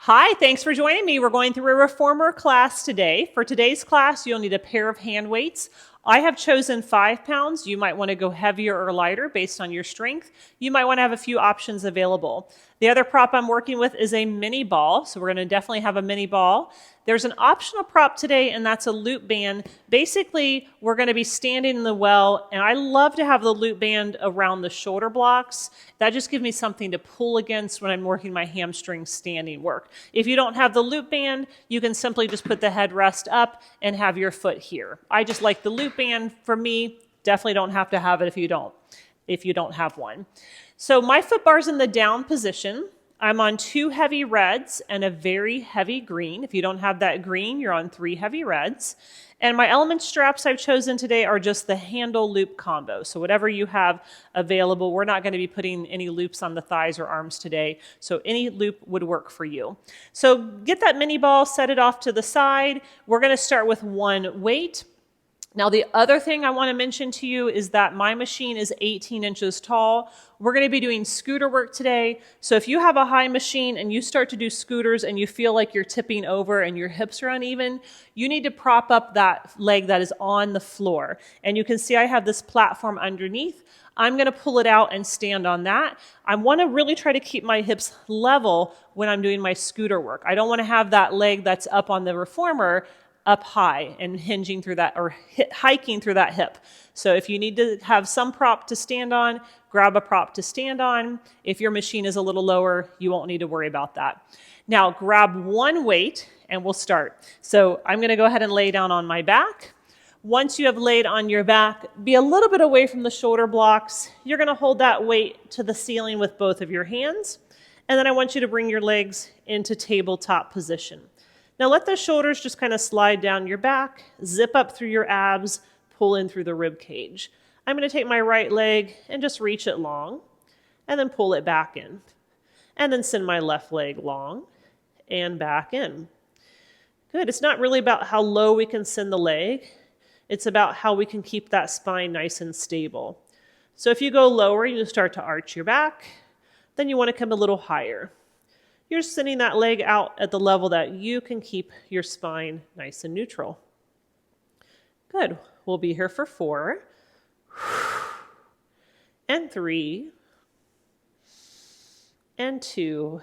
Hi, thanks for joining me. We're going through a reformer class today. For today's class, you'll need a pair of hand weights. I have chosen 5 pounds. You might want to go heavier or lighter based on your strength. You might want to have a few options available. The other prop I'm working with is a mini ball, so we're going to definitely have a mini ball. There's an optional prop today, and that's a loop band. Basically, we're going to be standing in the well, and I love to have the loop band around the shoulder blocks. That just gives me something to pull against when I'm working my hamstring standing work. If you don't have the loop band, you can simply just put the headrest up and have your foot here. I just like the loop band. For me, definitely don't have to have it if you don't have one. So my foot bar's in the down position. I'm on 2 heavy reds and a very heavy green. If you don't have that green, you're on 3 heavy reds. And my element straps I've chosen today are just the handle loop combo. So whatever you have available, we're not going to be putting any loops on the thighs or arms today. So any loop would work for you. So get that mini ball, set it off to the side. We're going to start with 1 weight. Now, the other thing I want to mention to you is that my machine is 18 inches tall. We're going to be doing scooter work today. So if you have a high machine and you start to do scooters and you feel like you're tipping over and your hips are uneven, you need to prop up that leg that is on the floor. And you can see I have this platform underneath. I'm going to pull it out and stand on that. I want to really try to keep my hips level when I'm doing my scooter work. I don't want to have that leg that's up on the reformer up high and hinging through that or hiking through that hip. So if you need to have some prop to stand on, grab a prop to stand on. If your machine is a little lower, you won't need to worry about that. Now grab 1 weight and we'll start. So I'm going to go ahead and lay down on my back. Once you have laid on your back, be a little bit away from the shoulder blocks. You're going to hold that weight to the ceiling with both of your hands. And then I want you to bring your legs into tabletop position. Now let the shoulders just kind of slide down your back, zip up through your abs, pull in through the rib cage. I'm going to take my right leg and just reach it long, and then pull it back in. And then send my left leg long and back in. Good. It's not really about how low we can send the leg. It's about how we can keep that spine nice and stable. So if you go lower, you start to arch your back. Then you want to come a little higher. You're sending that leg out at the level that you can keep your spine nice and neutral. Good. We'll be here for 4 and 3 and 2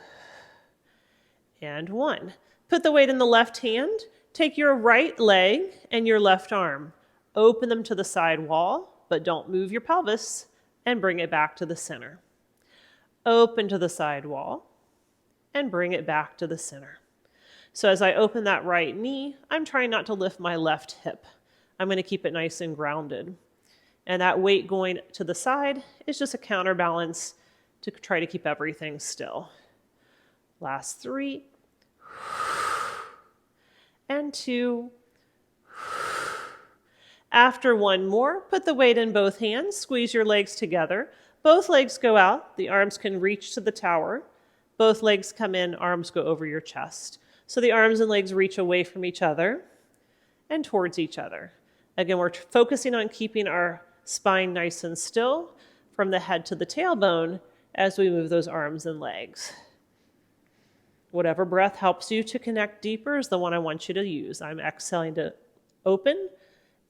and 1. Put the weight in the left hand. Take your right leg and your left arm. Open them to the side wall, but don't move your pelvis, and bring it back to the center. Open to the side wall and bring it back to the center. So as I open that right knee, I'm trying not to lift my left hip. I'm going to keep it nice and grounded. And that weight going to the side is just a counterbalance to try to keep everything still. Last 3 and 2. After 1 more, put the weight in both hands, squeeze your legs together. Both legs go out, the arms can reach to the tower. Both legs come in, arms go over your chest. So the arms and legs reach away from each other and towards each other. Again, we're focusing on keeping our spine nice and still from the head to the tailbone as we move those arms and legs. Whatever breath helps you to connect deeper is the one I want you to use. I'm exhaling to open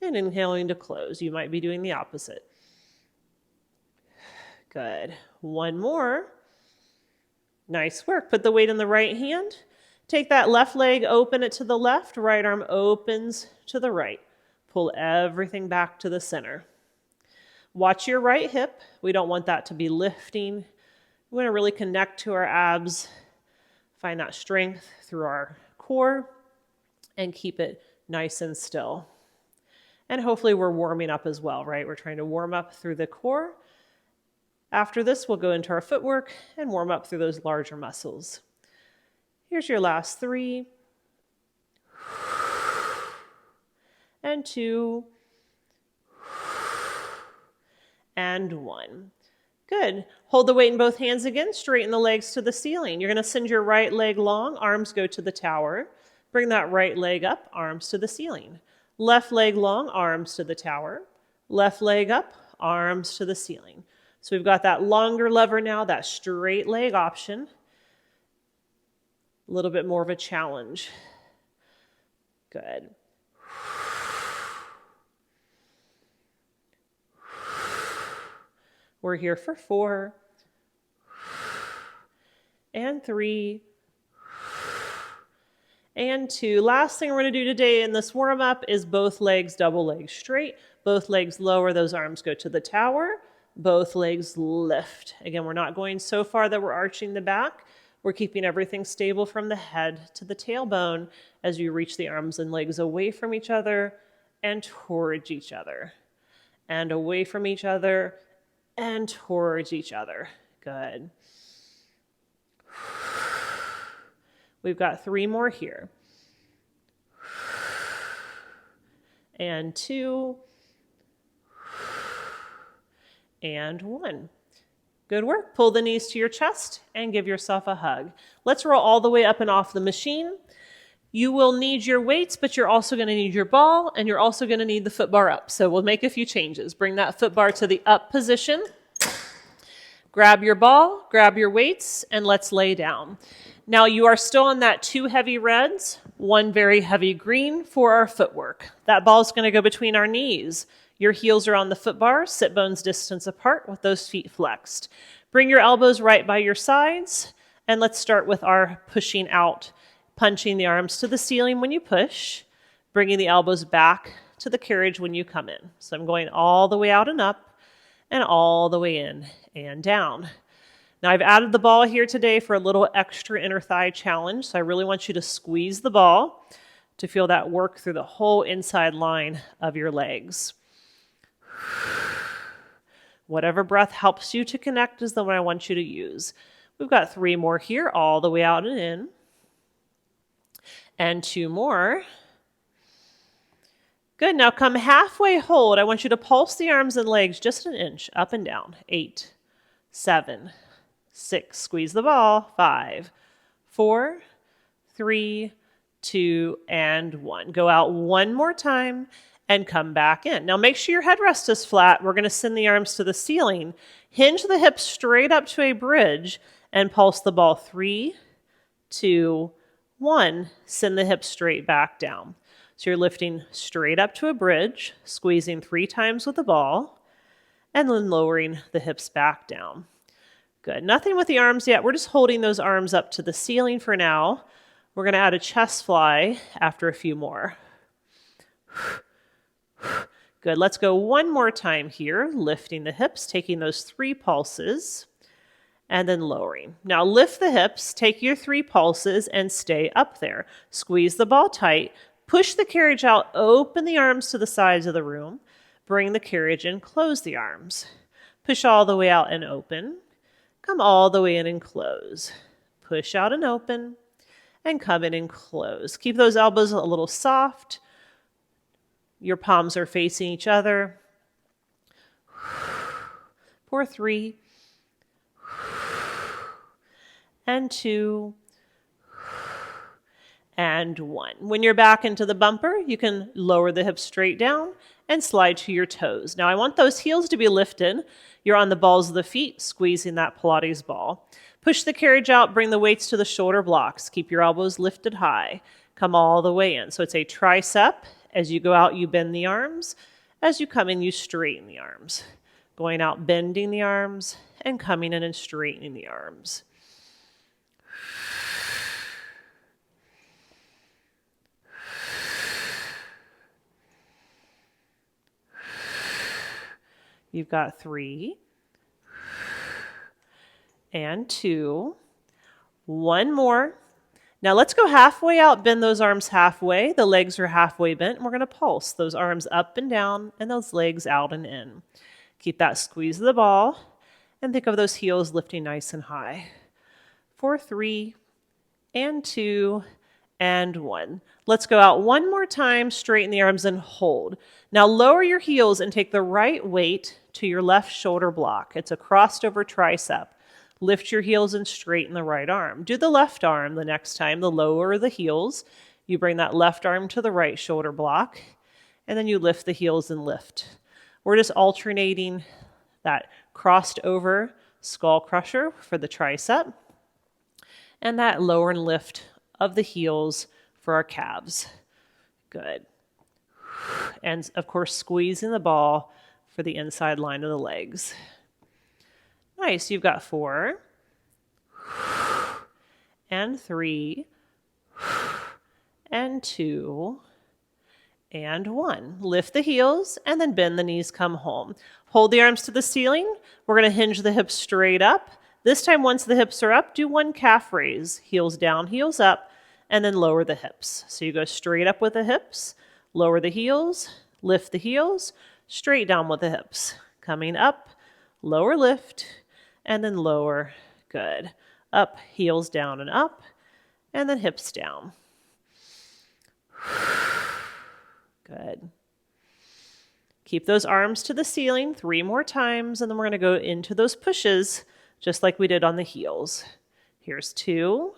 and inhaling to close. You might be doing the opposite. Good. 1 more. Nice work. Put the weight in the right hand. Take that left leg, open it to the left. Right arm opens to the right. Pull everything back to the center. Watch your right hip. We don't want that to be lifting. We want to really connect to our abs. Find that strength through our core and keep it nice and still. And hopefully we're warming up as well, right? We're trying to warm up through the core. After this, we'll go into our footwork and warm up through those larger muscles. Here's your last 3 and 2 and 1. Good. Hold the weight in both hands again, straighten the legs to the ceiling. You're going to send your right leg long, arms go to the tower. Bring that right leg up, arms to the ceiling. Left leg long, arms to the tower. Left leg up, arms to the ceiling. So we've got that longer lever now, that straight leg option. A little bit more of a challenge. Good. We're here for 4 and 3 and 2. Last thing we're going to do today in this warm-up is both legs, double legs straight. Both legs lower, those arms go to the tower. Both legs lift. Again, we're not going so far that we're arching the back. We're keeping everything stable from the head to the tailbone as you reach the arms and legs away from each other and towards each other. And away from each other and towards each other. Good. We've got 3 more here. And 2. And 1. Good work. Pull the knees to your chest and give yourself a hug. Let's roll all the way up and off the machine. You will need your weights, but you're also going to need your ball, and you're also going to need the foot bar up. So we'll make a few changes. Bring that foot bar to the up position. Grab your ball, grab your weights, and let's lay down. Now you are still on that 2 heavy reds, 1 very heavy green for our footwork. That ball is going to go between our knees. Your heels are on the foot bar, sit bones distance apart with those feet flexed. Bring your elbows right by your sides, and let's start with our pushing out, punching the arms to the ceiling when you push, bringing the elbows back to the carriage when you come in. So I'm going all the way out and up, and all the way in and down. Now I've added the ball here today for a little extra inner thigh challenge, so I really want you to squeeze the ball to feel that work through the whole inside line of your legs. Whatever breath helps you to connect is the one I want you to use. We've got 3 more here, all the way out and in. And 2 more. Good, now come halfway hold. I want you to pulse the arms and legs just an inch, up and down. 8, 7, 6, squeeze the ball. 5, 4, 3, 2, and 1. Go out 1 more time and come back in. Now make sure your headrest is flat. We're going to send the arms to the ceiling. Hinge the hips straight up to a bridge and pulse the ball. 3, 2, 1. Send the hips straight back down. So you're lifting straight up to a bridge, squeezing 3 times with the ball, and then lowering the hips back down. Good. Nothing with the arms yet. We're just holding those arms up to the ceiling for now. We're going to add a chest fly after a few more. Good. Let's go 1 more time here, lifting the hips, taking those 3 pulses, and then lowering. Now lift the hips, take your 3 pulses, and stay up there. Squeeze the ball tight, push the carriage out, open the arms to the sides of the room, bring the carriage in, close the arms. Push all the way out and open. Come all the way in and close. Push out and open, and come in and close. Keep those elbows a little soft. Your palms are facing each other. For 3, and 2, and 1. When you're back into the bumper, you can lower the hips straight down and slide to your toes. Now I want those heels to be lifted. You're on the balls of the feet, squeezing that Pilates ball. Push the carriage out, bring the weights to the shoulder blocks. Keep your elbows lifted high. Come all the way in. So it's a tricep. As you go out, you bend the arms. As you come in, you straighten the arms. Going out, bending the arms, and coming in and straightening the arms. You've got 3, and 2, 1 more. Now let's go halfway out, bend those arms halfway. The legs are halfway bent, and we're going to pulse those arms up and down and those legs out and in. Keep that squeeze of the ball, and think of those heels lifting nice and high. For 3, and 2, and 1. Let's go out 1 more time, straighten the arms and hold. Now lower your heels and take the right weight to your left shoulder block. It's a crossed over tricep. Lift your heels and straighten the right arm. Do the left arm the next time. The lower the heels, you bring that left arm to the right shoulder block, and then you lift the heels and lift. We're just alternating that crossed over skull crusher for the tricep, and that lower and lift of the heels for our calves. Good. And of course, squeezing the ball for the inside line of the legs. Nice, you've got 4 and 3 and 2 and 1. Lift the heels and then bend the knees, come home. Hold the arms to the ceiling. We're going to hinge the hips straight up. This time, once the hips are up, do 1 calf raise. Heels down, heels up, and then lower the hips. So you go straight up with the hips, lower the heels, lift the heels, straight down with the hips. Coming up, lower lift, and then lower. Good. Up, heels down and up, and then hips down. Good. Keep those arms to the ceiling 3 more times, and then we're going to go into those pushes just like we did on the heels. Here's 2.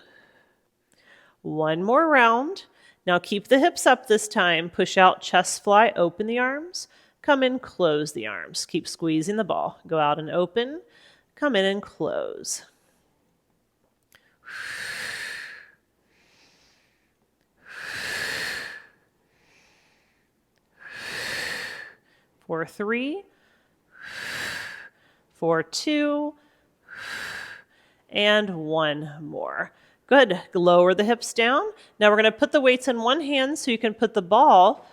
1 more round. Now keep the hips up this time. Push out, chest fly, open the arms. Come in, close the arms. Keep squeezing the ball. Go out and open. Come in and close. For 3, for 2, and 1 more. Good. Lower the hips down. Now we're going to put the weights in one hand so you can put the ball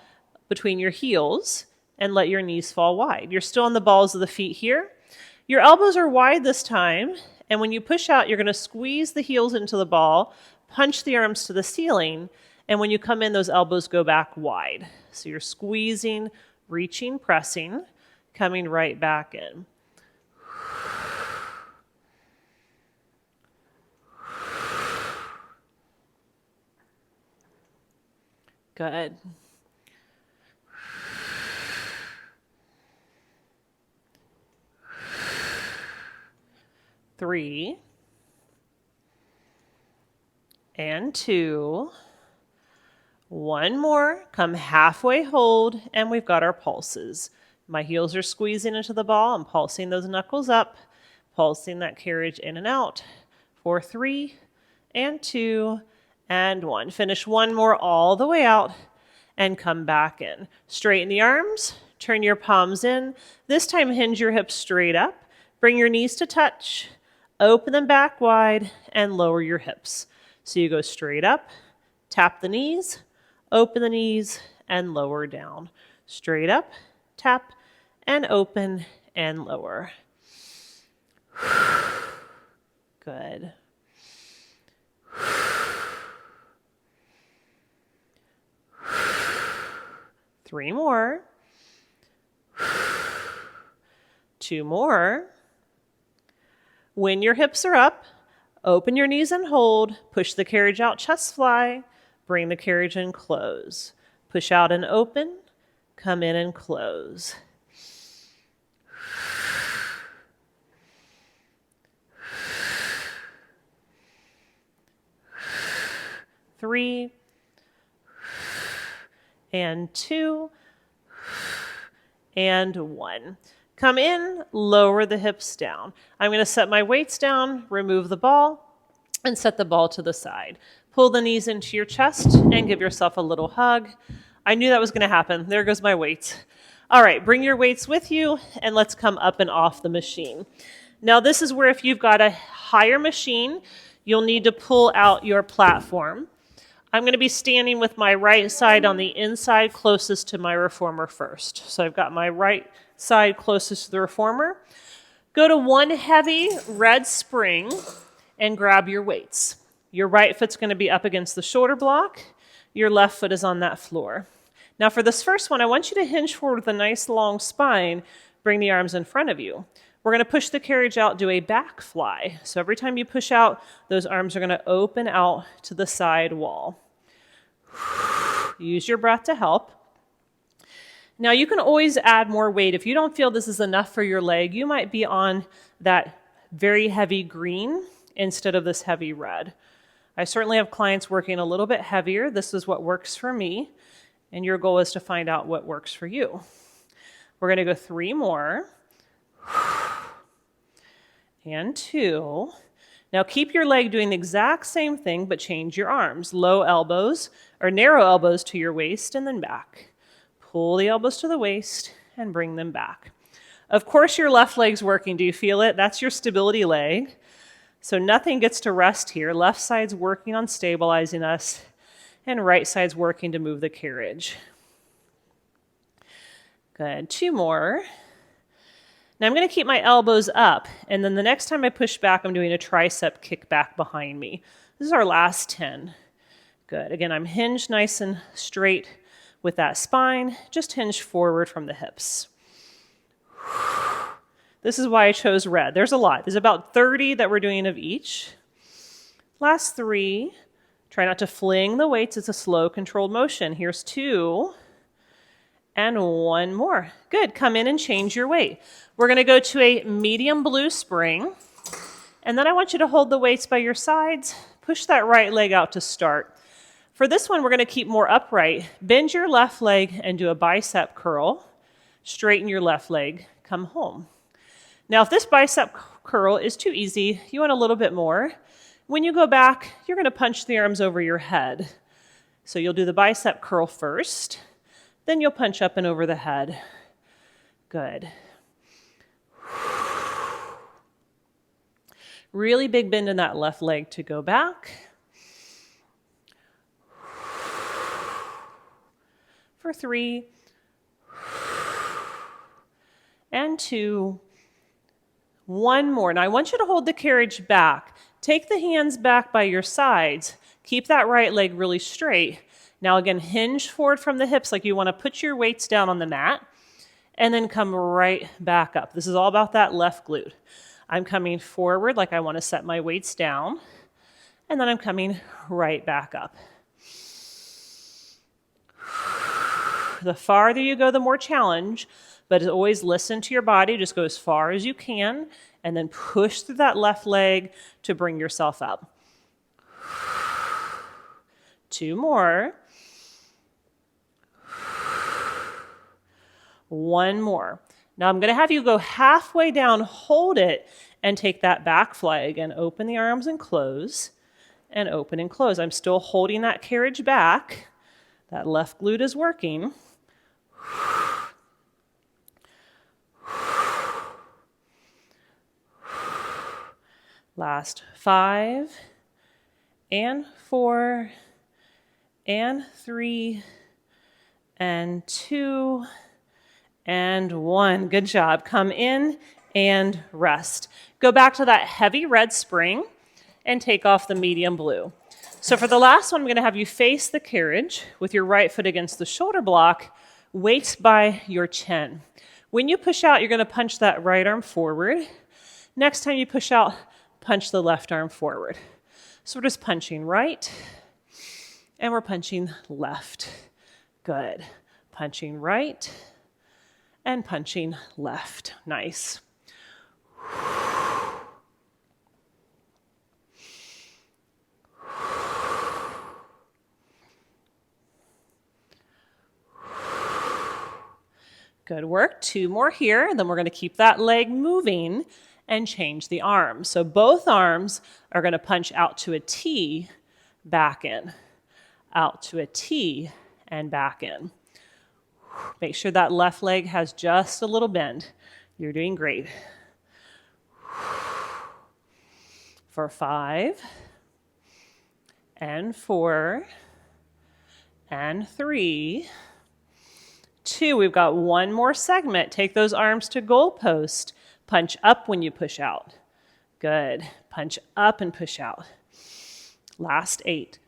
between your heels and let your knees fall wide. You're still on the balls of the feet here. Your elbows are wide this time, and when you push out, you're going to squeeze the heels into the ball, punch the arms to the ceiling, and when you come in, those elbows go back wide. So you're squeezing, reaching, pressing, coming right back in. Good. Three and 2. 1 more. Come halfway, hold, and we've got our pulses. My heels are squeezing into the ball. I'm pulsing those knuckles up, pulsing that carriage in and out. For 3 and 2 and 1. Finish 1 more all the way out and come back in. Straighten the arms, turn your palms in. This time hinge your hips straight up. Bring your knees to touch. Open them back wide and lower your hips. So you go straight up, tap the knees, open the knees, and lower down. Straight up, tap, and open, and lower. Good. Three more. 2 more. When your hips are up, open your knees and hold. Push the carriage out, chest fly. Bring the carriage in, close. Push out and open. Come in and close. Three and 2 and 1. Come in, lower the hips down. I'm going to set my weights down, remove the ball, and set the ball to the side. Pull the knees into your chest and give yourself a little hug. I knew that was going to happen. There goes my weights. All right, bring your weights with you, and let's come up and off the machine. Now, this is where if you've got a higher machine, you'll need to pull out your platform. I'm going to be standing with my right side on the inside closest to my reformer first. So I've got my right side closest to the reformer. Go to one heavy red spring and grab your weights. Your right foot's going to be up against the shoulder block. Your left foot is on that floor. Now for this first one, I want you to hinge forward with a nice long spine. Bring the arms in front of you. We're going to push the carriage out, do a back fly. So every time you push out, those arms are going to open out to the side wall. Use your breath to help. Now you can always add more weight. If you don't feel this is enough for your leg, you might be on that very heavy green instead of this heavy red. I certainly have clients working a little bit heavier. This is what works for me, and your goal is to find out what works for you. We're going to go 3 more, and 2. Now keep your leg doing the exact same thing, but change your arms. Low elbows or narrow elbows to your waist and then back. Pull the elbows to the waist and bring them back. Of course, your left leg's working. Do you feel it? That's your stability leg. So nothing gets to rest here. Left side's working on stabilizing us, and right side's working to move the carriage. Good. 2 more. Now I'm going to keep my elbows up, and then the next time I push back, I'm doing a tricep kick back behind me. This is our last 10. Good. Again, I'm hinged nice and straight with that spine. Just hinge forward from the hips. This is why I chose red. There's a lot. There's about 30 that we're doing of each. Last 3. Try not to fling the weights. It's a slow, controlled motion. Here's 2. And 1 more. Good. Come in and change your weight. We're going to go to a medium blue spring. And then I want you to hold the weights by your sides. Push that right leg out to start. For this one, we're going to keep more upright. Bend your left leg and do a bicep curl. Straighten your left leg. Come home. Now, if this bicep curl is too easy, you want a little bit more. When you go back, you're going to punch the arms over your head. So you'll do the bicep curl first. Then you'll punch up and over the head. Good. Really big bend in that left leg to go back. For 3. And 2. 1 more. Now I want you to hold the carriage back. Take the hands back by your sides. Keep that right leg really straight. Now again, hinge forward from the hips like you want to put your weights down on the mat and then come right back up. This is all about that left glute. I'm coming forward like I want to set my weights down, and then I'm coming right back up. The farther you go, the more challenge, but always listen to your body. Just go as far as you can and then push through that left leg to bring yourself up. 2 more. 1 more. Now I'm going to have you go halfway down, hold it, and take that back fly again. Open the arms and close, and open and close. I'm still holding that carriage back. That left glute is working. Last 5, and 4, and 3, and 2, and 1. Good job. Come in and rest. Go back to that heavy red spring and take off the medium blue. So for the last one, I'm going to have you face the carriage with your right foot against the shoulder block, weights by your chin. When you push out, you're going to punch that right arm forward. Next time you push out, punch the left arm forward. So we're just punching right, and we're punching left. Good. Punching right, and punching left. Nice. Good work. 2 more here. Then we're going to keep that leg moving and change the arms. So both arms are going to punch out to a T, back in. Out to a T, and back in. Make sure that left leg has just a little bend. You're doing great. For 5, and 4, and 3, 2. We've got 1 more segment. Take those arms to goalpost. Punch up when you push out. Good. Punch up and push out. Last 8.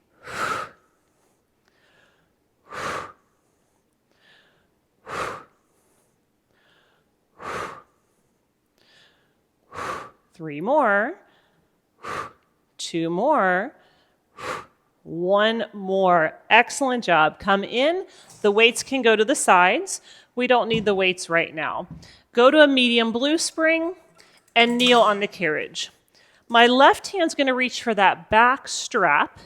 3 more. 2 more. 1 more. Excellent job. Come in. The weights can go to the sides. We don't need the weights right now. Go to a medium blue spring and kneel on the carriage. My left hand's going to reach for that back strap,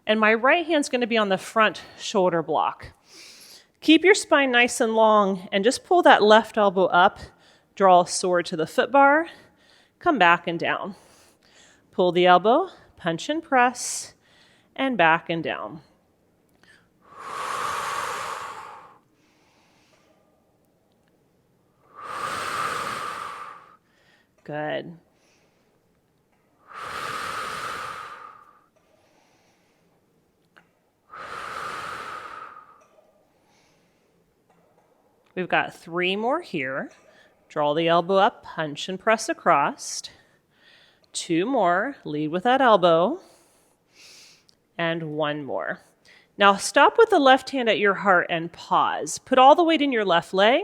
and my right hand's going to be on the front shoulder block. Keep your spine nice and long, and just pull that left elbow up. Draw a sword to the foot bar. Come back and down. Pull the elbow, punch and press, and back and down. Good. We've got 3 more here. Draw the elbow up, punch and press across. 2 more, lead with that elbow. And 1 more. Now stop with the left hand at your heart and pause. Put all the weight in your left leg,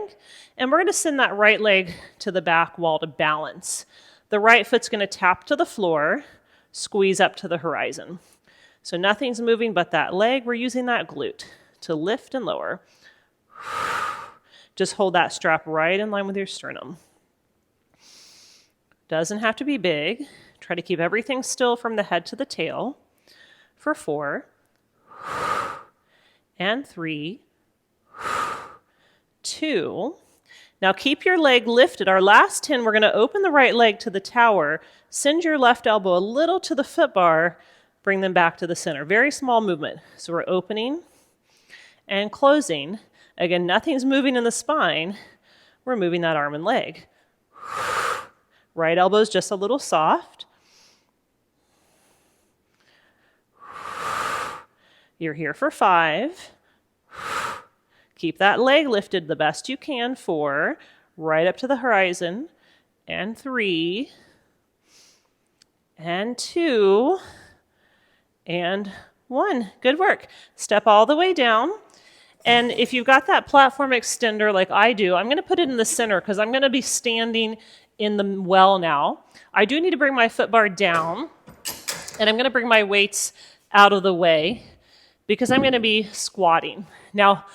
and we're going to send that right leg to the back wall to balance. The right foot's going to tap to the floor, squeeze up to the horizon. So nothing's moving but that leg. We're using that glute to lift and lower. Just hold that strap right in line with your sternum. Doesn't have to be big. Try to keep everything still from the head to the tail. For 4, and 3, 2. Now keep your leg lifted. Our last 10, we're going to open the right leg to the tower, send your left elbow a little to the foot bar, bring them back to the center. Very small movement. So we're opening and closing. Again, nothing's moving in the spine. We're moving that arm and leg. Right elbow's just a little soft. You're here for 5. Keep that leg lifted the best you can. 4, right up to the horizon. And 3, and 2, and 1. Good work. Step all the way down. And if you've got that platform extender like I do, I'm going to put it in the center because I'm going to be standing in the well now. I do need to bring my foot bar down, and I'm going to bring my weights out of the way because I'm going to be squatting. Now,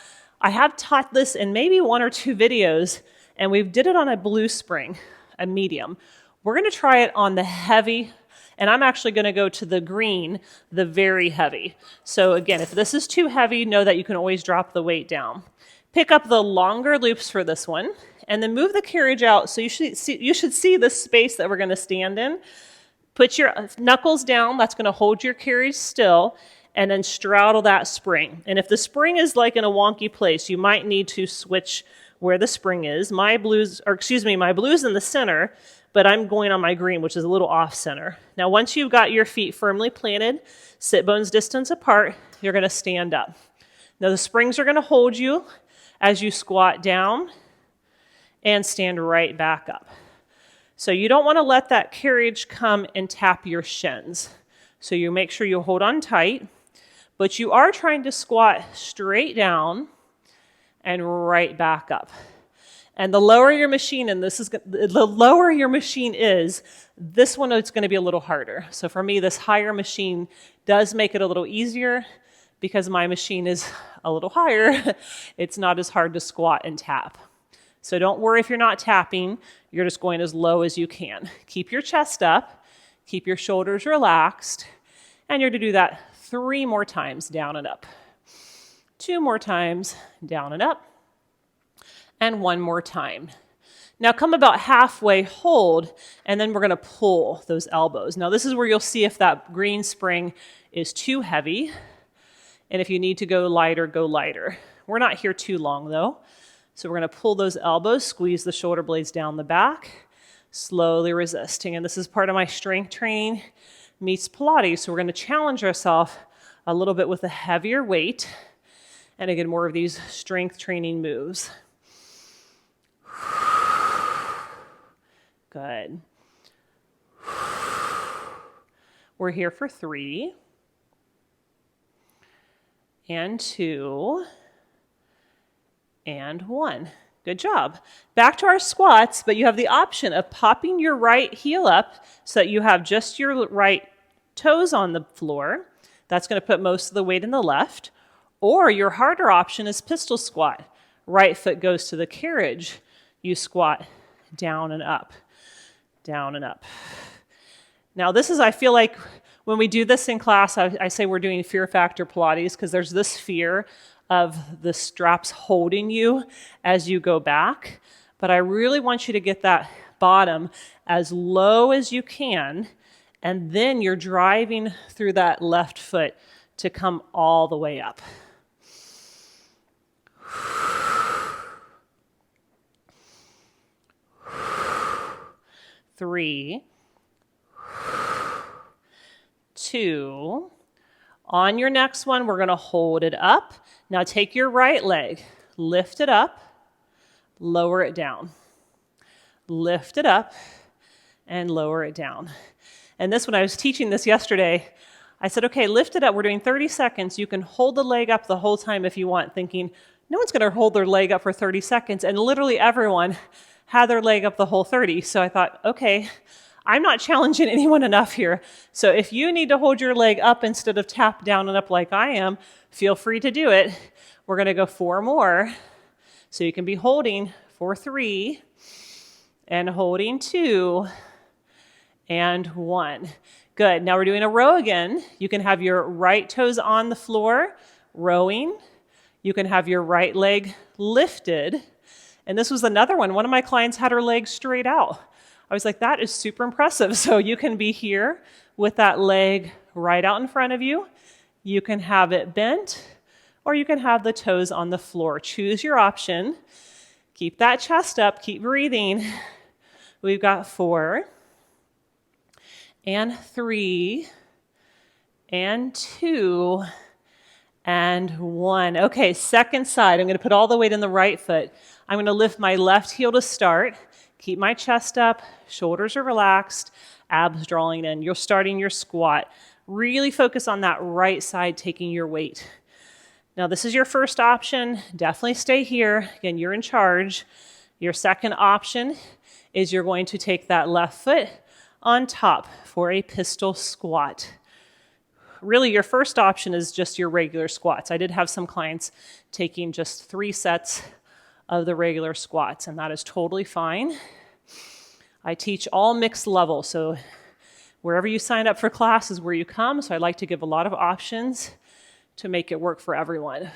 I have taught this in maybe 1 or 2 videos, and we did it on a blue spring, a medium. We're going to try it on the heavy, and I'm actually going to go to the green, the very heavy. So again, if this is too heavy, know that you can always drop the weight down. Pick up the longer loops for this one, and then move the carriage out so you should see the space that we're going to stand in. Put your knuckles down, that's going to hold your carriage still, and then straddle that spring. And if the spring is like in a wonky place, you might need to switch where the spring is. My blue's in the center, but I'm going on my green, which is a little off center. Now, once you've got your feet firmly planted, sit bones distance apart, you're going to stand up. Now, the springs are going to hold you as you squat down and stand right back up. So you don't want to let that carriage come and tap your shins. So you make sure you hold on tight, but you are trying to squat straight down and right back up. And the lower your machine, the lower your machine is, this one is going to be a little harder. So for me, this higher machine does make it a little easier because my machine is a little higher. It's not as hard to squat and tap. So don't worry if you're not tapping. You're just going as low as you can. Keep your chest up. Keep your shoulders relaxed. And you're to do that 3 more times, down and up. 2 more times, down and up. And 1 more time. Now come about halfway, hold, and then we're going to pull those elbows. Now this is where you'll see if that green spring is too heavy. And if you need to go lighter, go lighter. We're not here too long though. So we're going to pull those elbows, squeeze the shoulder blades down the back, slowly resisting. And this is part of my strength training meets Pilates. So we're going to challenge ourselves a little bit with a heavier weight. And again, more of these strength training moves. Good. We're here for 3 and 2 and 1. Good job. Back to our squats, but you have the option of popping your right heel up so that you have just your right toes on the floor. That's going to put most of the weight in the left. Or your harder option is pistol squat. Right foot goes to the carriage. You squat down and up, down and up. Now this is, I feel like when we do this in class, I say we're doing fear factor Pilates because there's this fear of the straps holding you as you go back. But I really want you to get that bottom as low as you can and then you're driving through that left foot to come all the way up. 3, 2. On your next one, we're going to hold it up. Now take your right leg, lift it up, lower it down. Lift it up and lower it down. And this, when I was teaching this yesterday, I said, okay, lift it up. We're doing 30 seconds. You can hold the leg up the whole time if you want, thinking no one's going to hold their leg up for 30 seconds. And literally everyone had their leg up the whole 30. So I thought, okay, I'm not challenging anyone enough here. So if you need to hold your leg up instead of tap down and up like I am, feel free to do it. We're going to go 4 more. So you can be holding for 3 and holding 2 and 1. Good. Now we're doing a row again. You can have your right toes on the floor, rowing. You can have your right leg lifted. And this was another one. One of my clients had her leg straight out. I was like, that is super impressive. So you can be here with that leg right out in front of you. You can have it bent, or you can have the toes on the floor. Choose your option. Keep that chest up. Keep breathing. We've got 4 and 3 and 2 and 1. Okay, second side. I'm going to put all the weight in the right foot. I'm going to lift my left heel to start. Keep my chest up, shoulders are relaxed, abs drawing in. You're starting your squat. Really focus on that right side taking your weight. Now this is your first option. Definitely stay here. Again, you're in charge. Your second option is you're going to take that left foot on top for a pistol squat. Really, your first option is just your regular squats. I did have some clients taking just 3 sets of the regular squats, and that is totally fine. I teach all mixed levels, so wherever you sign up for class is where you come, so I like to give a lot of options to make it work for everyone.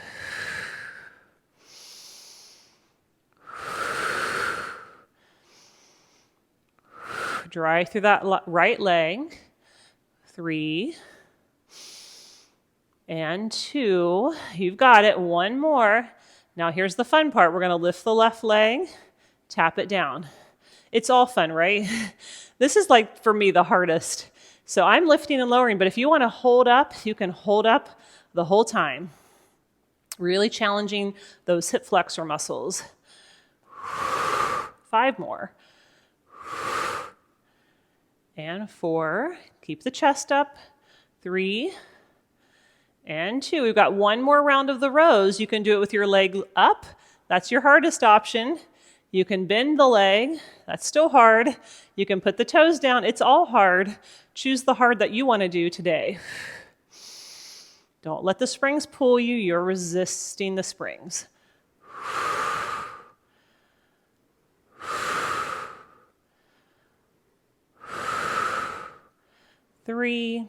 Drive through that right leg. 3 and 2. You've got it. 1 more. Now here's the fun part. We're going to lift the left leg, tap it down. It's all fun, right? This is like, for me, the hardest. So I'm lifting and lowering, but if you want to hold up, you can hold up the whole time. Really challenging those hip flexor muscles. 5 more. And 4. Keep the chest up. 3 and 2. We've got 1 more round of the rows. You can do it with your leg up. That's your hardest option. You can bend the leg. That's still hard. You can put the toes down. It's all hard. Choose the hard that you want to do today. Don't let the springs pull you. You're resisting the springs. 3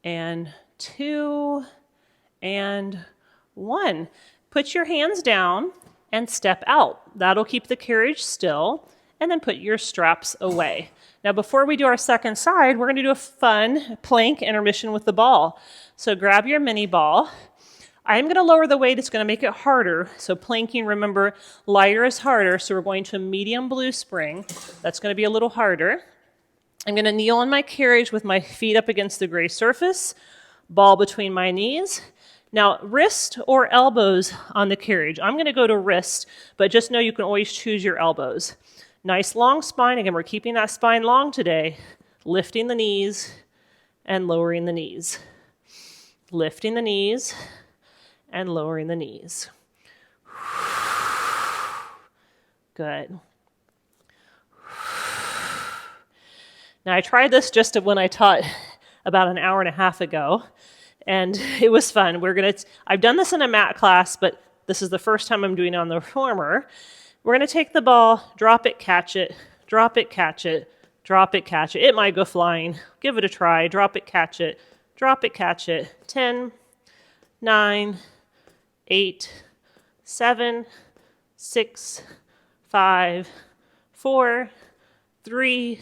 and 2 and 1. Put your hands down and step out. That'll keep the carriage still, and then put your straps away. Now before we do our second side, we're going to do a fun plank intermission with the ball. So grab your mini ball. I'm going to lower the weight. It's going to make it harder. So planking, remember, lighter is harder. So we're going to a medium blue spring. That's going to be a little harder. I'm going to kneel on my carriage with my feet up against the gray surface, ball between my knees. Now, wrist or elbows on the carriage. I'm going to go to wrist, but just know you can always choose your elbows. Nice long spine. Again, we're keeping that spine long today. Lifting the knees and lowering the knees. Lifting the knees and lowering the knees. Good. Now, I tried this just when I taught about an hour and a half ago, and it was fun. I've done this in a mat class, but this is the first time I'm doing it on the reformer. We're going to take the ball, drop it, catch it, drop it, catch it, drop it, catch it. It might go flying. Give it a try. Drop it, catch it, drop it, catch it. 10, 9, 8, 7, 6, 5, 4, 3,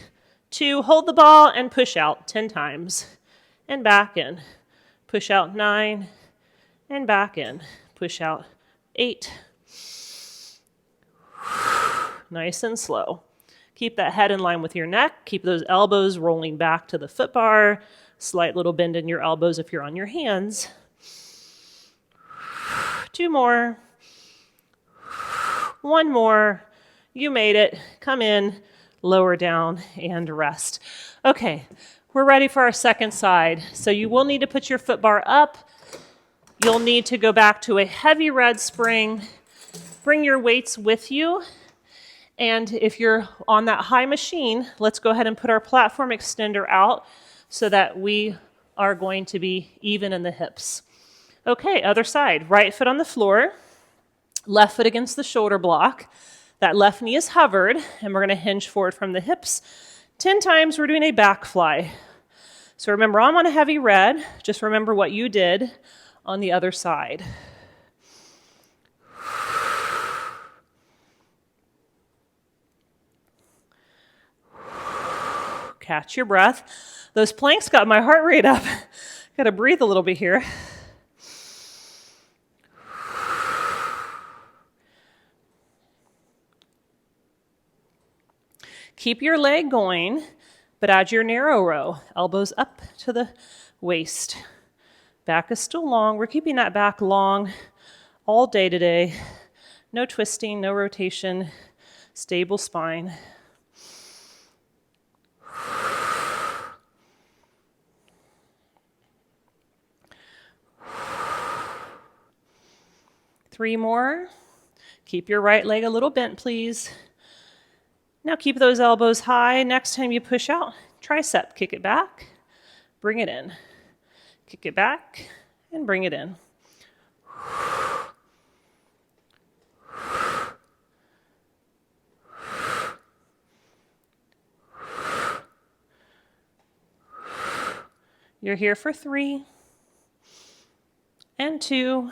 2, hold the ball and push out 10 times. And back in. Push out 9, and back in. Push out 8. Nice and slow. Keep that head in line with your neck. Keep those elbows rolling back to the foot bar. Slight little bend in your elbows if you're on your hands. 2 more. 1 more. You made it. Come in, lower down, and rest. Okay, we're ready for our second side. So you will need to put your foot bar up. You'll need to go back to a heavy red spring. Bring your weights with you. And if you're on that high machine, let's go ahead and put our platform extender out so that we are going to be even in the hips. Okay, other side. Right foot on the floor, left foot against the shoulder block. That left knee is hovered, and we're going to hinge forward from the hips. 10 times, we're doing a back fly. So remember, I'm on a heavy red. Just remember what you did on the other side. Catch your breath. Those planks got my heart rate up. Got to breathe a little bit here. Keep your leg going, but add your narrow row. Elbows up to the waist. Back is still long. We're keeping that back long all day today. No twisting, no rotation, stable spine. Three more. Keep your right leg a little bent, please. Now keep those elbows high. Next time you push out, tricep. Kick it back, bring it in. Kick it back and bring it in. You're here for 3 and 2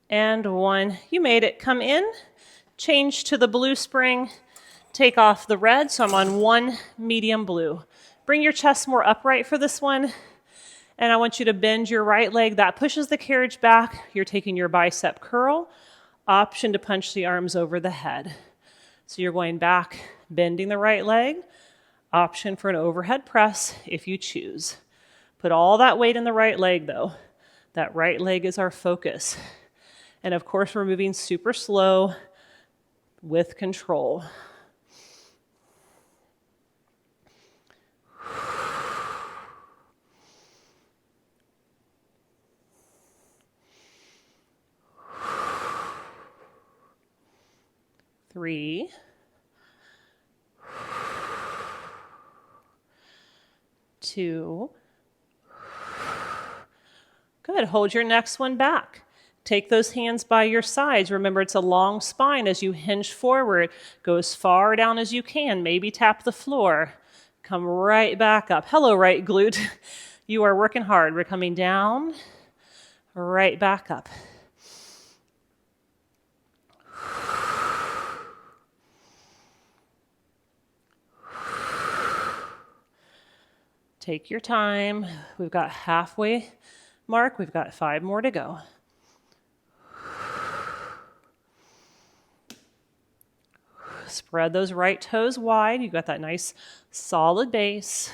and 1. You made it. Come in, change to the blue spring, take off the red. So I'm on 1 medium blue. Bring your chest more upright for this one. And I want you to bend your right leg. That pushes the carriage back. You're taking your bicep curl. Option to punch the arms over the head. So you're going back, bending the right leg. Option for an overhead press if you choose. Put all that weight in the right leg though. That right leg is our focus. And of course we're moving super slow with control. Three. 2. Good. Hold your next one back. Take those hands by your sides. Remember, it's a long spine as you hinge forward. Go as far down as you can. Maybe tap the floor. Come right back up. Hello, right glute. You are working hard. We're coming down, right back up. Take your time. We've got halfway mark. We've got 5 more to go. Spread those right toes wide. You've got that nice solid base.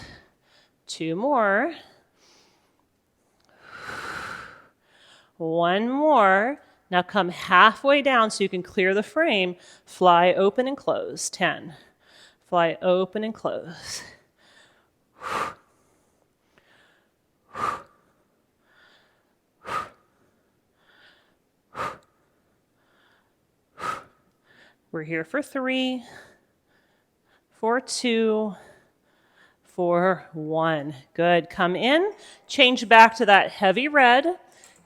2 more. 1 more. Now come halfway down so you can clear the frame. Fly open and close. 10. Fly open and close. We're here for 3, for 2, for 1. Good. Come in, change back to that heavy red,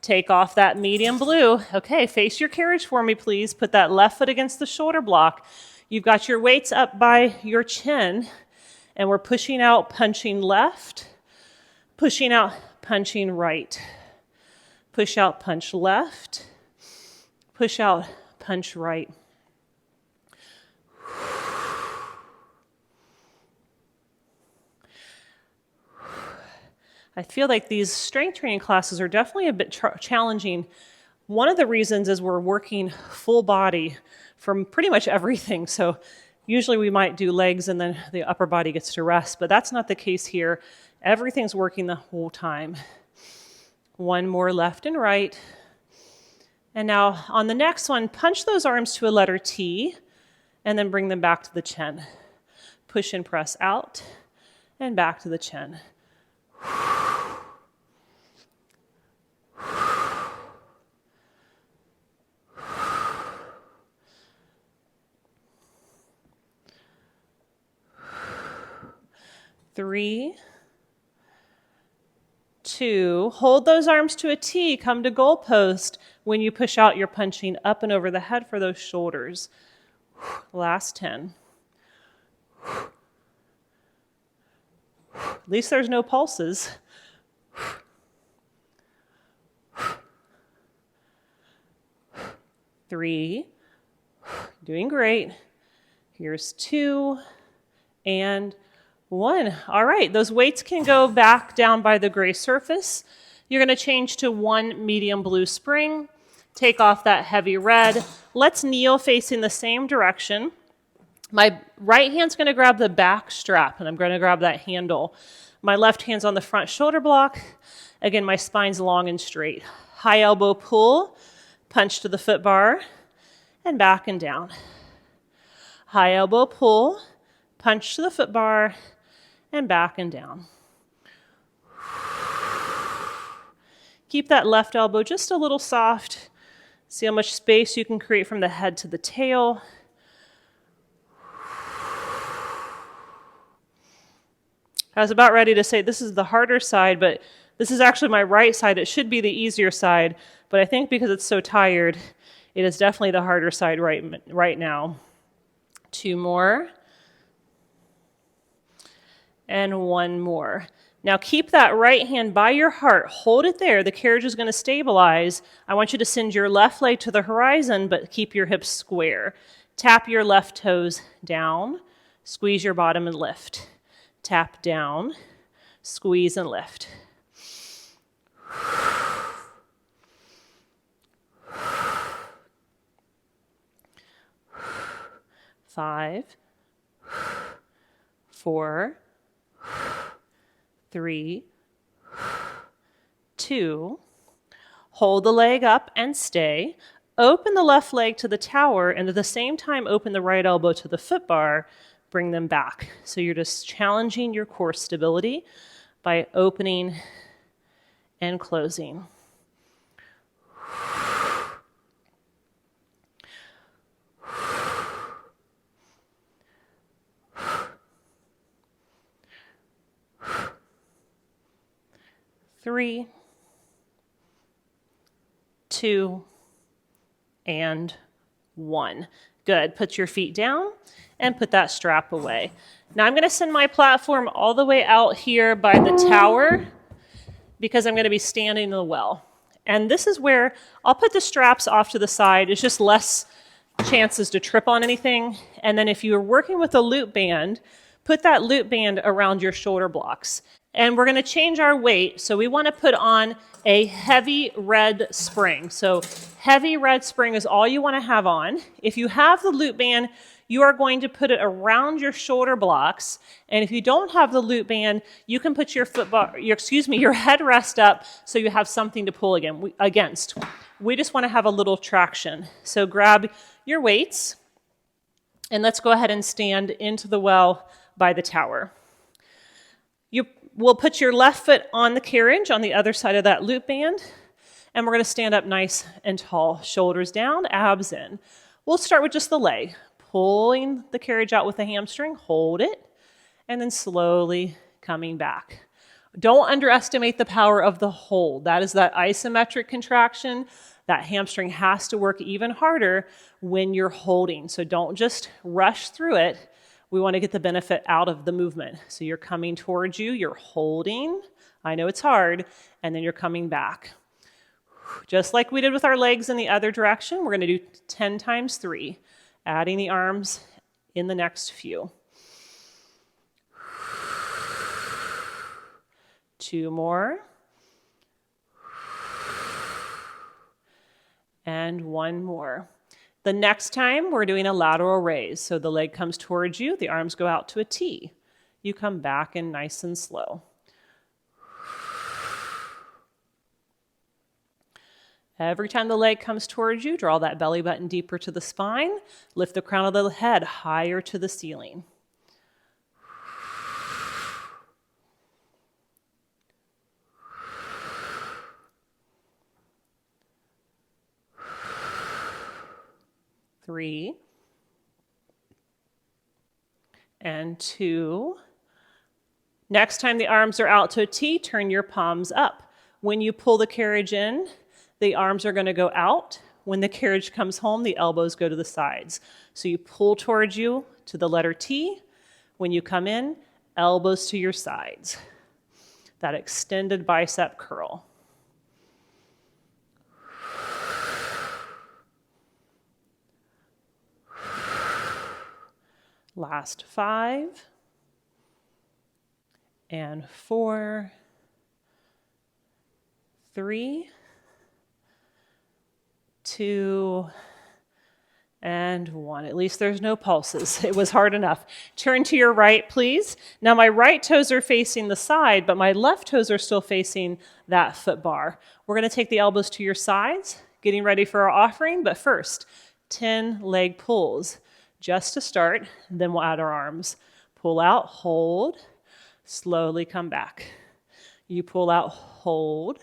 take off that medium blue. Okay, face your carriage for me, please. Put that left foot against the shoulder block. You've got your weights up by your chin, and we're pushing out, punching left, pushing out, punching right. Push out, punch left, push out, punch right. I feel like these strength training classes are definitely a bit challenging. One of the reasons is we're working full body from pretty much everything. So usually we might do legs and then the upper body gets to rest, but that's not the case here. Everything's working the whole time. One more left and right. And now on the next one, punch those arms to a letter T and then bring them back to the chin. Push and press out and back to the chin. Three, two, hold those arms to a T, come to goalpost. When you push out, you're punching up and over the head for those shoulders. Last 10. At least there's no pulses. Three, doing great. Here's 2 and 1. All right, those weights can go back down by the gray surface. You're going to change to 1 medium blue spring. Take off that heavy red. Let's kneel facing the same direction. My right hand's going to grab the back strap, and I'm going to grab that handle. My left hand's on the front shoulder block. Again, my spine's long and straight. High elbow pull, punch to the foot bar, and back and down. High elbow pull, punch to the foot bar, and back and down. Keep that left elbow just a little soft. See how much space you can create from the head to the tail. I was about ready to say this is the harder side, but this is actually my right side. It should be the easier side, but I think because it's so tired, it is definitely the harder side right now. 2 more. And 1 more. Now keep that right hand by your heart. Hold it there. The carriage is going to stabilize. I want you to send your left leg to the horizon, but keep your hips square. Tap your left toes down. Squeeze your bottom and lift. Tap down. Squeeze and lift. Five, 4, 3, 2, hold the leg up and stay. Open the left leg to the tower and at the same time open the right elbow to the foot bar. Bring them back. So you're just challenging your core stability by opening and closing. Three, 2, and 1. Good. Put your feet down and put that strap away. Now I'm going to send my platform all the way out here by the tower because I'm going to be standing in the well. And this is where I'll put the straps off to the side. It's just less chances to trip on anything. And then if you're working with a loop band, put that loop band around your shoulder blocks. And we're going to change our weight. So we want to put on a heavy red spring. So heavy red spring is all you want to have on. If you have the loop band, you are going to put it around your shoulder blocks. And if you don't have the loop band, you can put your your headrest up so you have something to pull against. We just want to have a little traction. So grab your weights and let's go ahead and stand into the well by the tower. You will put your left foot on the carriage on the other side of that loop band, and we're going to stand up nice and tall, shoulders down, abs in. We'll start with just the leg, pulling the carriage out with the hamstring, hold it, and then slowly coming back. Don't underestimate the power of the hold. That is that isometric contraction. That hamstring has to work even harder when you're holding, so don't just rush through it. We want to get the benefit out of the movement. So you're coming towards you, you're holding. I know it's hard. And then you're coming back. Just like we did with our legs in the other direction, we're going to do 10 times 3, adding the arms in the next few. 2 more. And 1 more. The next time we're doing a lateral raise. So the leg comes towards you, the arms go out to a T. You come back in nice and slow. Every time the leg comes towards you, draw that belly button deeper to the spine. Lift the crown of the head higher to the ceiling. Three. And 2. Next time the arms are out to a T, turn your palms up. When you pull the carriage in, the arms are going to go out. When the carriage comes home, the elbows go to the sides. So you pull towards you to the letter T. When you come in, elbows to your sides. That extended bicep curl. Last 5. And 4. 3. 2, and 1. At least there's no pulses. It was hard enough. Turn to your right, please. Now my right toes are facing the side, but my left toes are still facing that foot bar. We're going to take the elbows to your sides, getting ready for our offering, but first, 10 leg pulls. Just to start, then we'll add our arms. Pull out, hold, slowly come back. You pull out, hold,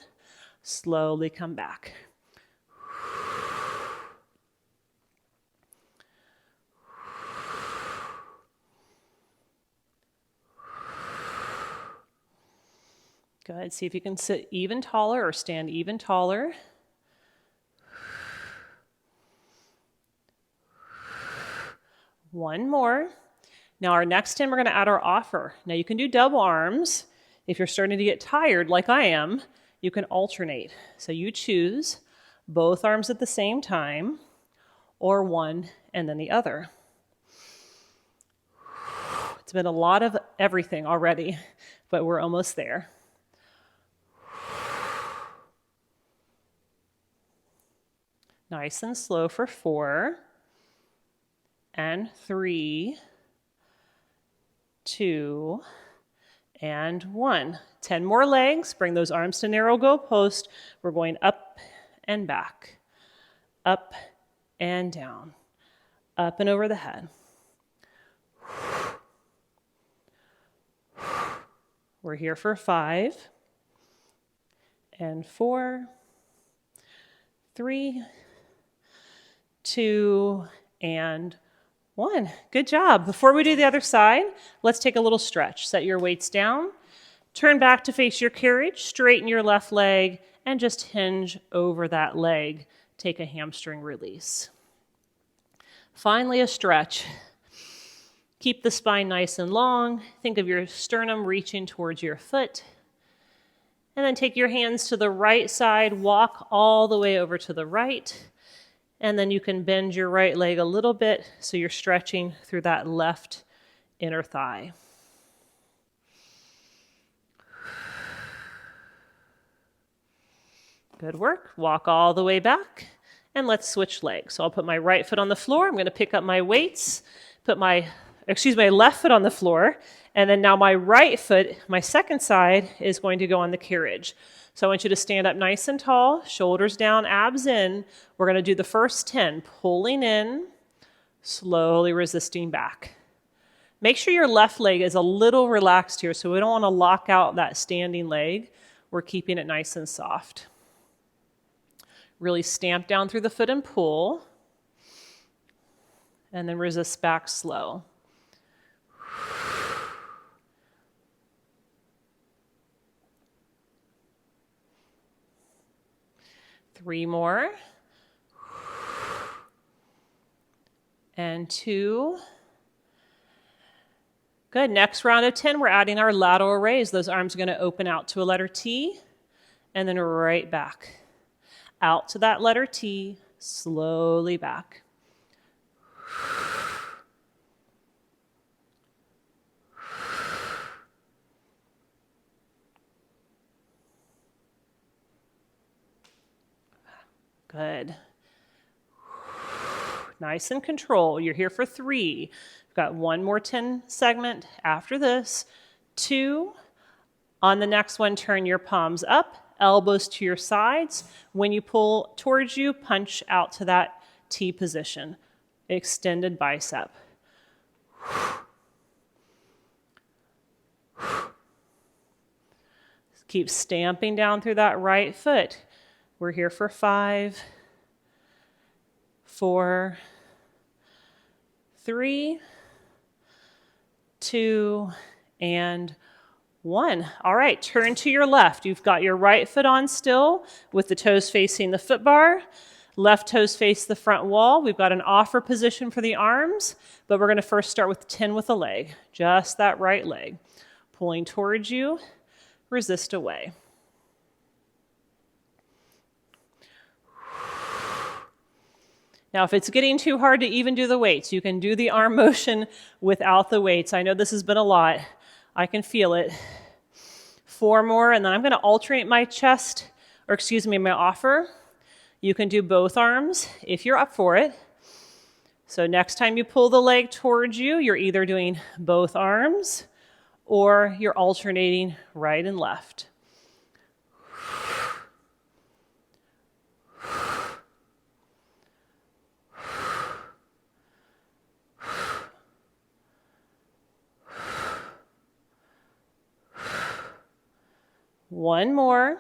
slowly come back. Good. See if you can sit even taller or stand even taller. One more. Now our next 10, we're going to add our offer. Now you can do double arms. If you're starting to get tired like I am, you can alternate. So you choose both arms at the same time or one and then the other. It's been a lot of everything already, but we're almost there. Nice and slow for 4, and 3, 2, and 1. 10 more legs. Bring those arms to narrow goal post. We're going up and back, up and down, up and over the head. We're here for 5, and 4, 3, 2, and 1. Good job. Before we do the other side, let's take a little stretch. Set your weights down. Turn back to face your carriage. Straighten your left leg and just hinge over that leg. Take a hamstring release. Finally, a stretch. Keep the spine nice and long. Think of your sternum reaching towards your foot. And then take your hands to the right side. Walk all the way over to the right. And then you can bend your right leg a little bit so you're stretching through that left inner thigh. Good work. Walk all the way back. And let's switch legs. So I'll put my right foot on the floor. I'm going to pick up my weights. Put my left foot on the floor. And then now my right foot, my second side, is going to go on the carriage. So I want you to stand up nice and tall, shoulders down, abs in. We're going to do the first 10, pulling in, slowly resisting back. Make sure your left leg is a little relaxed here, so we don't want to lock out that standing leg. We're keeping it nice and soft. Really stamp down through the foot and pull, and then resist back slow. 3 more. And 2. Good. Next round of 10, we're adding our lateral raise. Those arms are going to open out to a letter T, and then right back. Out to that letter T, slowly back. Good. Nice and control. You're here for 3. We've got one more 10 segment after this. 2. On the next one, turn your palms up, elbows to your sides. When you pull towards you, punch out to that T position. Extended bicep. Keep stamping down through that right foot. We're here for 5, 4, 3, 2, and 1. All right, turn to your left. You've got your right foot on still with the toes facing the foot bar. Left toes face the front wall. We've got an offer position for the arms, but we're going to first start with 10 with a leg, just that right leg. Pulling towards you, resist away. Now, if it's getting too hard to even do the weights, you can do the arm motion without the weights. I know this has been a lot. I can feel it. 4 more, and then I'm going to alternate my chest, or excuse me, my offer. You can do both arms if you're up for it. So next time you pull the leg towards you, you're either doing both arms or you're alternating right and left. One more.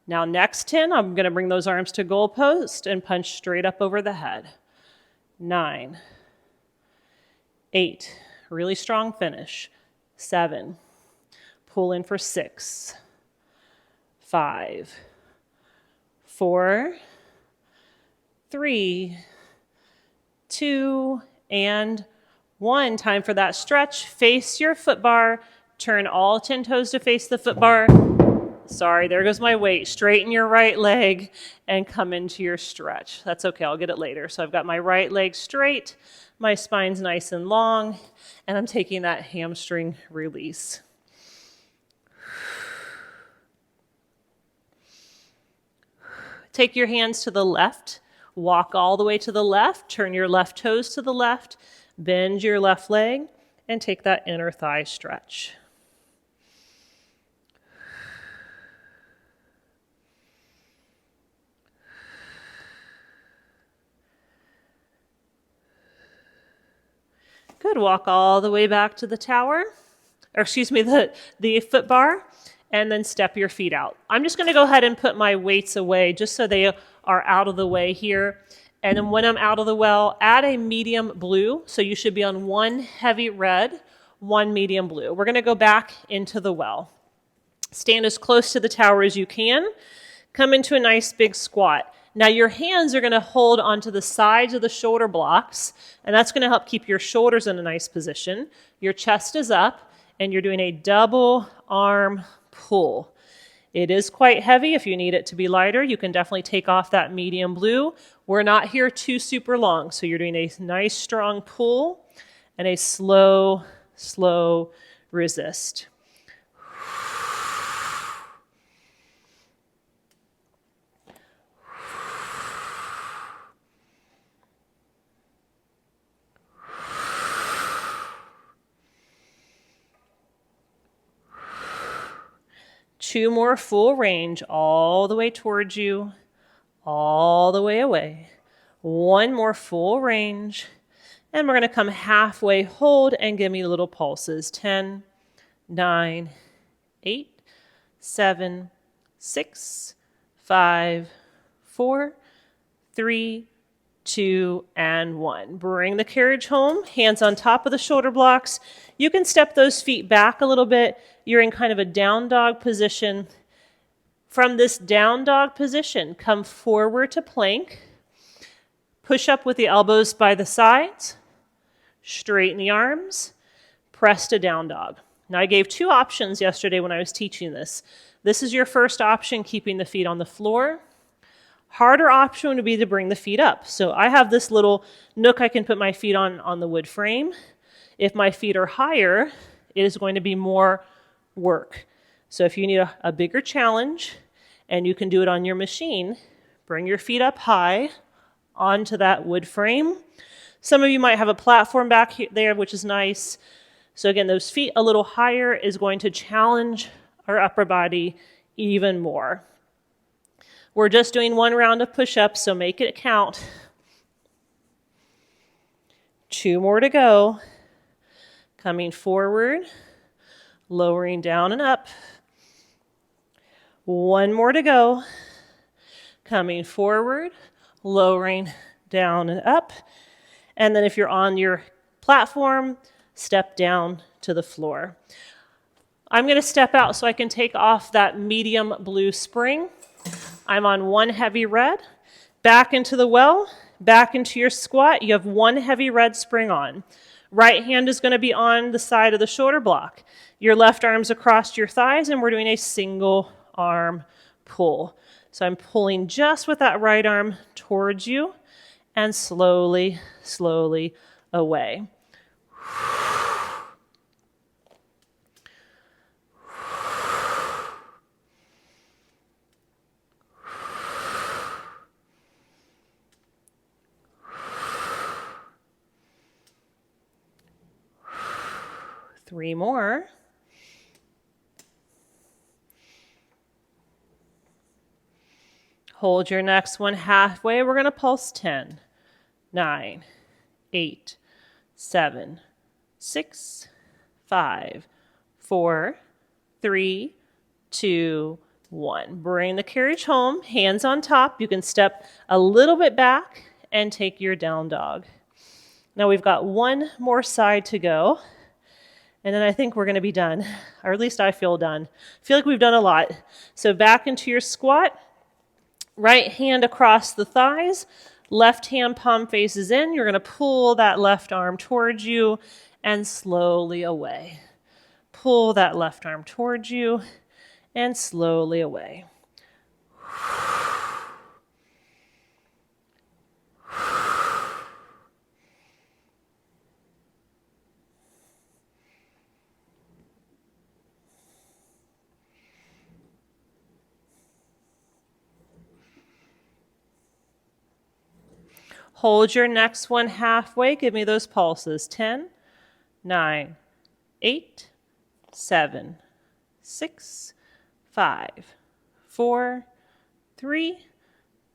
Now next 10, I'm going to bring those arms to goal post and punch straight up over the head. 9, 8, really strong finish. 7, pull in for 6, 5, 4, 3, 2, and 1. Time for that stretch. Face your foot bar. Turn all 10 toes to face the foot bar. Sorry, there goes my weight. Straighten your right leg and come into your stretch. That's okay, I'll get it later. So I've got my right leg straight, my spine's nice and long, and I'm taking that hamstring release. Take your hands to the left, walk all the way to the left, turn your left toes to the left, bend your left leg, and take that inner thigh stretch. Good, walk all the way back to the tower, or excuse me, the foot bar, and then step your feet out. I'm just gonna go ahead and put my weights away just so they are out of the way here. And then when I'm out of the well, add a medium blue. So you should be on 1 heavy red, 1 medium blue. We're gonna go back into the well. Stand as close to the tower as you can. Come into a nice big squat. Now your hands are going to hold onto the sides of the shoulder blocks, and that's going to help keep your shoulders in a nice position. Your chest is up, and you're doing a double arm pull. It is quite heavy. If you need it to be lighter, you can definitely take off that medium blue. We're not here too super long, so you're doing a nice strong pull and a slow, slow resist. 2 more full range, all the way towards you, all the way away. 1 more full range, and we're going to come halfway, hold, and give me little pulses. 10, 9, 8, 7, 6, 5, 4, 3, 2, and 1. Bring the carriage home, hands on top of the shoulder blocks. You can step those feet back a little bit. You're in kind of a down dog position. From this down dog position, come forward to plank. Push up with the elbows by the sides. Straighten the arms. Press to down dog. Now I gave 2 options yesterday when I was teaching this. This is your first option, keeping the feet on the floor. Harder option would be to bring the feet up. So I have this little nook I can put my feet on the wood frame. If my feet are higher, it is going to be more work. So if you need a bigger challenge and you can do it on your machine, Bring your feet up high onto that wood frame. Some of you might have a platform back there, which is nice. So again, those feet a little higher is going to challenge our upper body even more. We're just doing one round of push-ups, so make it count. 2 more to go. Coming forward, lowering down and up. 1 more to go. Coming forward, lowering down and up. And then if you're on your platform, step down to the floor. I'm going to step out so I can take off that medium blue spring. I'm on 1 heavy red. Back into the well, back into your squat. You have 1 heavy red spring on. Right hand is going to be on the side of the shoulder block. Your left arm's across your thighs, and we're doing a single arm pull. So I'm pulling just with that right arm towards you and slowly, slowly away. 3 more. Hold your next one halfway. We're going to pulse 10, 9, 8, 7, 6, 5, 4, 3, 2, 1. Bring the carriage home, hands on top. You can step a little bit back and take your down dog. Now we've got 1 more side to go. And then I think we're going to be done, or at least I feel done. I feel like we've done a lot. So back into your squat, right hand across the thighs, left hand palm faces in. You're going to pull that left arm towards you and slowly away. Pull that left arm towards you and slowly away. Hold your next one halfway. Give me those pulses. 10, 9, 8, 7, 6, 5, 4, 3,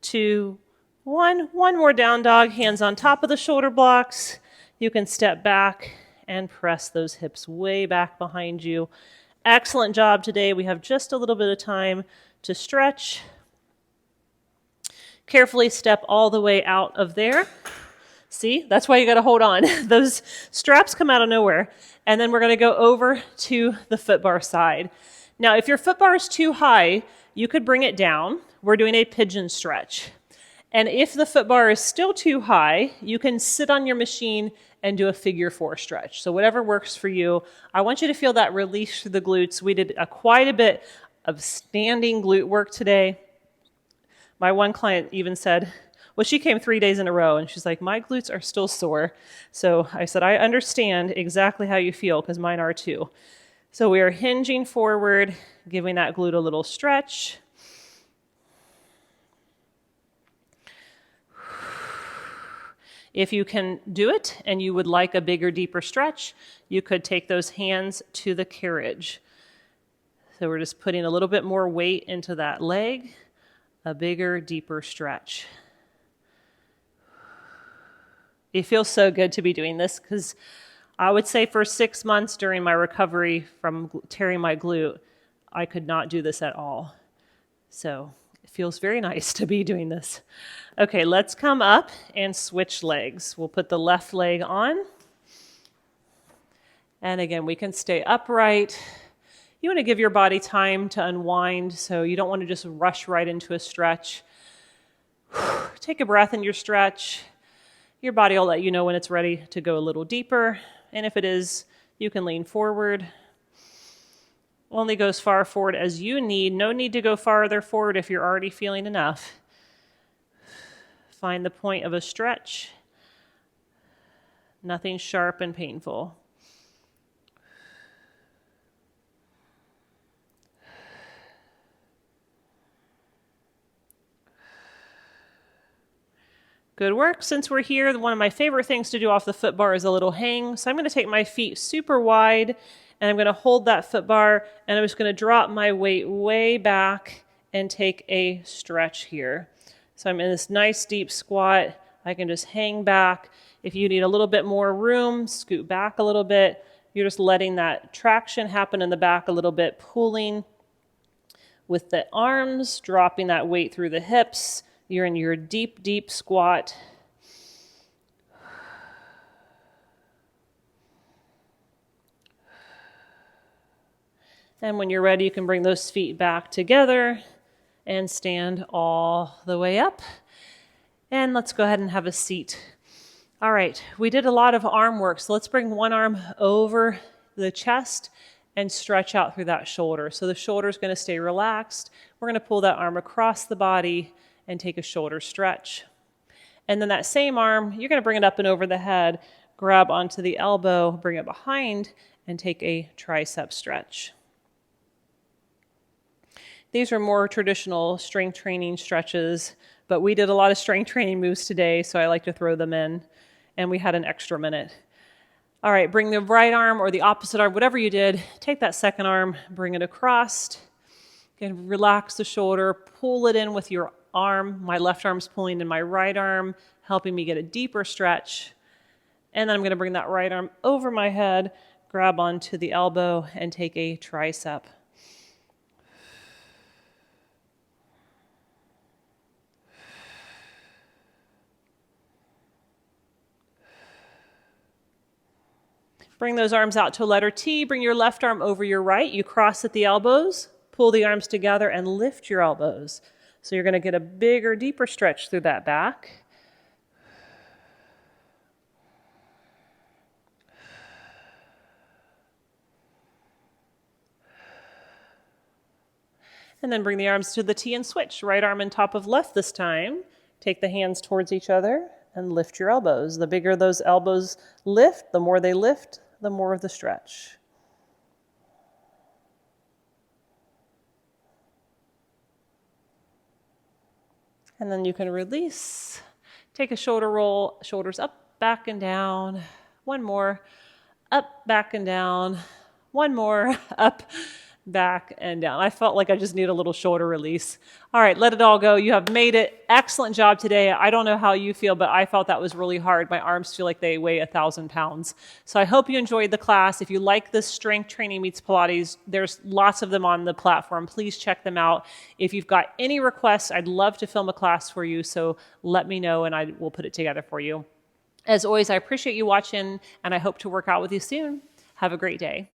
2, 1. 1 more down dog. Hands on top of the shoulder blocks. You can step back and press those hips way back behind you. Excellent job today. We have just a little bit of time to stretch. Carefully step all the way out of there. See, that's why you got to hold on. Those straps come out of nowhere. And then we're going to go over to the foot bar side. Now, if your foot bar is too high, you could bring it down. We're doing a pigeon stretch. And if the foot bar is still too high, you can sit on your machine and do a figure 4 stretch. So whatever works for you. I want you to feel that release through the glutes. We did quite a bit of standing glute work today. My one client even said, well, she came 3 days in a row, and she's like, my glutes are still sore. So I said, I understand exactly how you feel, because mine are too. So we are hinging forward, giving that glute a little stretch. If you can do it, and you would like a bigger, deeper stretch, you could take those hands to the carriage. So we're just putting a little bit more weight into that leg. A bigger, deeper stretch. It feels so good to be doing this because I would say for 6 months during my recovery from tearing my glute, I could not do this at all. So it feels very nice to be doing this. Okay, let's come up and switch legs. We'll put the left leg on. And again, we can stay upright. You want to give your body time to unwind, so you don't want to just rush right into a stretch. Take a breath in your stretch. Your body will let you know when it's ready to go a little deeper, and if it is, you can lean forward. Only go as far forward as you need. No need to go farther forward if you're already feeling enough. Find the point of a stretch. Nothing sharp and painful. Good work. Since we're here, one of my favorite things to do off the foot bar is a little hang. So I'm going to take my feet super wide and I'm going to hold that foot bar and I'm just going to drop my weight way back and take a stretch here. So I'm in this nice deep squat. I can just hang back. If you need a little bit more room, scoot back a little bit. You're just letting that traction happen in the back a little bit, pulling with the arms, dropping that weight through the hips. You're in your deep, deep squat. And when you're ready, you can bring those feet back together and stand all the way up. And let's go ahead and have a seat. All right, we did a lot of arm work, so let's bring one arm over the chest and stretch out through that shoulder. So the shoulder is going to stay relaxed. We're going to pull that arm across the body and take a shoulder stretch. And then that same arm, you're going to bring it up and over the head, grab onto the elbow, bring it behind, and take a tricep stretch. These are more traditional strength training stretches, but we did a lot of strength training moves today, so I like to throw them in, and we had an extra minute. All right, bring the right arm or the opposite arm, whatever you did, take that second arm, bring it across, and relax the shoulder, pull it in with your arm. My left arm's pulling in my right arm, helping me get a deeper stretch. And then I'm going to bring that right arm over my head, grab onto the elbow, and take a tricep. Bring those arms out to a letter T. Bring your left arm over your right. You cross at the elbows, pull the arms together, and lift your elbows. So you're going to get a bigger, deeper stretch through that back. And then bring the arms to the T and switch. Right arm on top of left this time. Take the hands towards each other and lift your elbows. The bigger those elbows lift, the more they lift, the more of the stretch. And then you can release. Take a shoulder roll, shoulders up, back, and down. One more. Up, back, and down. One more. Up, back, and down. I felt like I just need a little shoulder release. All right, let it all go. You have made it. Excellent job today. I don't know how you feel, but I felt that was really hard. My arms feel like they weigh 1,000 pounds. So I hope you enjoyed the class. If you like this strength training meets Pilates, there's lots of them on the platform. Please check them out. If you've got any requests, I'd love to film a class for you. So let me know and I will put it together for you. As always, I appreciate you watching and I hope to work out with you soon. Have a great day.